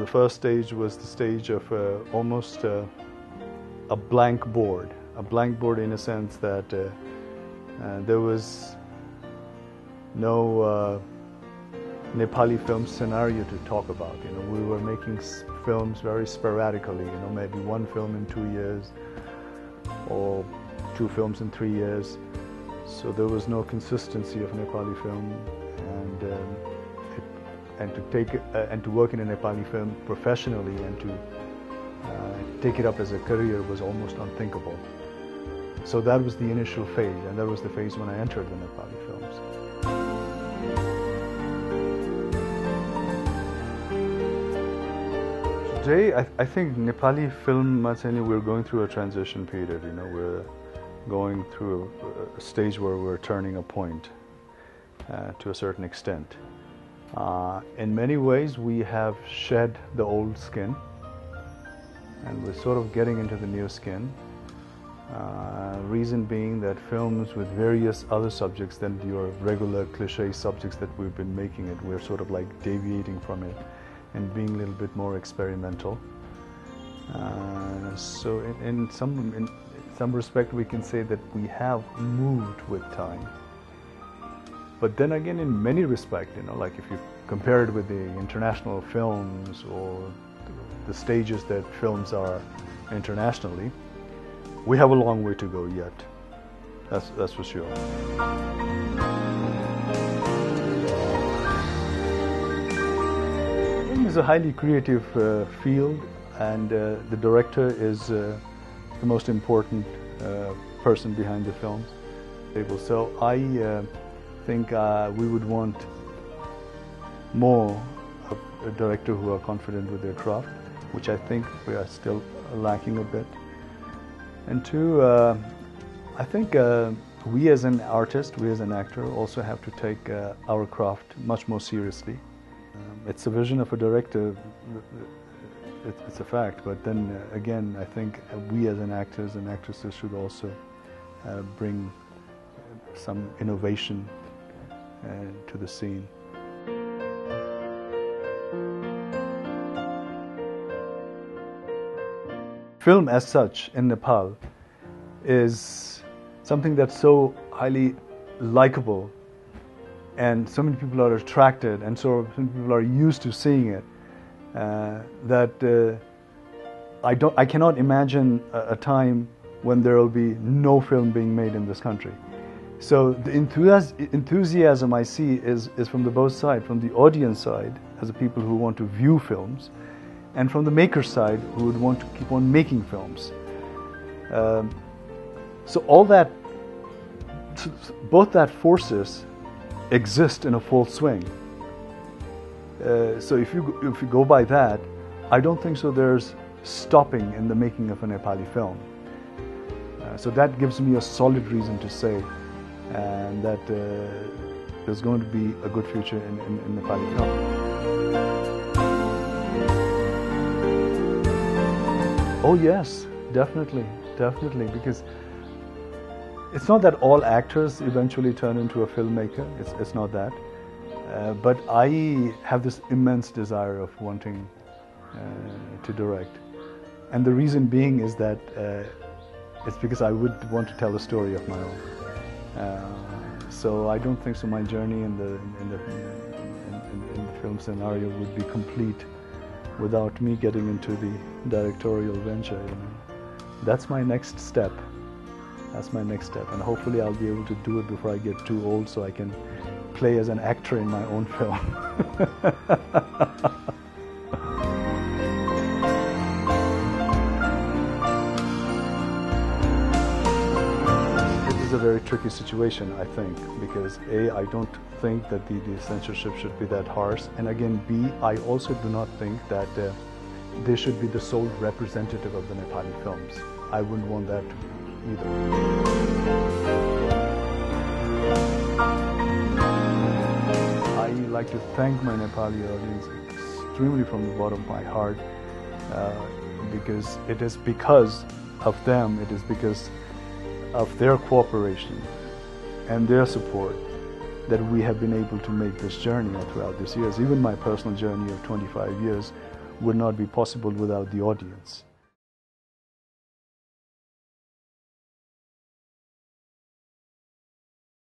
first stage was the stage of almost a blank board. A blank board in a sense that there was no Nepali film scenario to talk about. You know, we were making films very sporadically. You know, maybe one film in 2 years, or 2 films in 3 years. So there was no consistency of Nepali film, and to work in a Nepali film professionally and to take it up as a career was almost unthinkable. So that was the initial phase, and that was the phase when I entered the Nepali films. Today, I think Nepali film, we're going through a transition period. You know, we're going through a stage where we're turning a point to a certain extent. In many ways, we have shed the old skin, and we're sort of getting into the new skin. Reason being that films with various other subjects than your regular cliche subjects that we've been making it, we're sort of like deviating from it and being a little bit more experimental. So in some respect we can say that we have moved with time. But then again, in many respects, you know, like if you compare it with the international films or the stages that films are internationally, we have a long way to go yet. That's for sure. Film is a highly creative field, and the director is the most important person behind the films. So I think we would want more of a director who are confident with their craft, which I think we are still lacking a bit. And two, I think we as an artist, we as an actor also have to take our craft much more seriously. It's a vision of a director, it's a fact, but then again, I think we as an actors and actresses should also bring some innovation to the scene. Film as such in Nepal is something that's so highly likable, and so many people are attracted, and so many people are used to seeing it, that I cannot imagine a time when there will be no film being made in this country. So the enthusiasm I see is from the both sides, from the audience side, as the people who want to view films, and from the maker side, who would want to keep on making films. So all that, both that forces exist in a full swing. So if you go by that, I don't think so there's stopping in the making of a Nepali film. So that gives me a solid reason to say that there's going to be a good future in Nepali film. Oh yes, definitely, because it's not that all actors eventually turn into a filmmaker, it's not that. But I have this immense desire of wanting to direct. And the reason being is that it's because I would want to tell a story of my own. So I don't think so my journey in the film scenario would be complete without me getting into the directorial venture. You know, that's my next step. And hopefully I'll be able to do it before I get too old, so I can play as an actor in my own film. This is a very tricky situation, I think, because A, I don't think that the censorship should be that harsh, and again, B, I also do not think that they should be the sole representative of the Nepali films. I wouldn't want that either. I like to thank my Nepali audience extremely from the bottom of my heart, because it is because of them, it is because of their cooperation and their support that we have been able to make this journey throughout these years. Even my personal journey of 25 years would not be possible without the audience.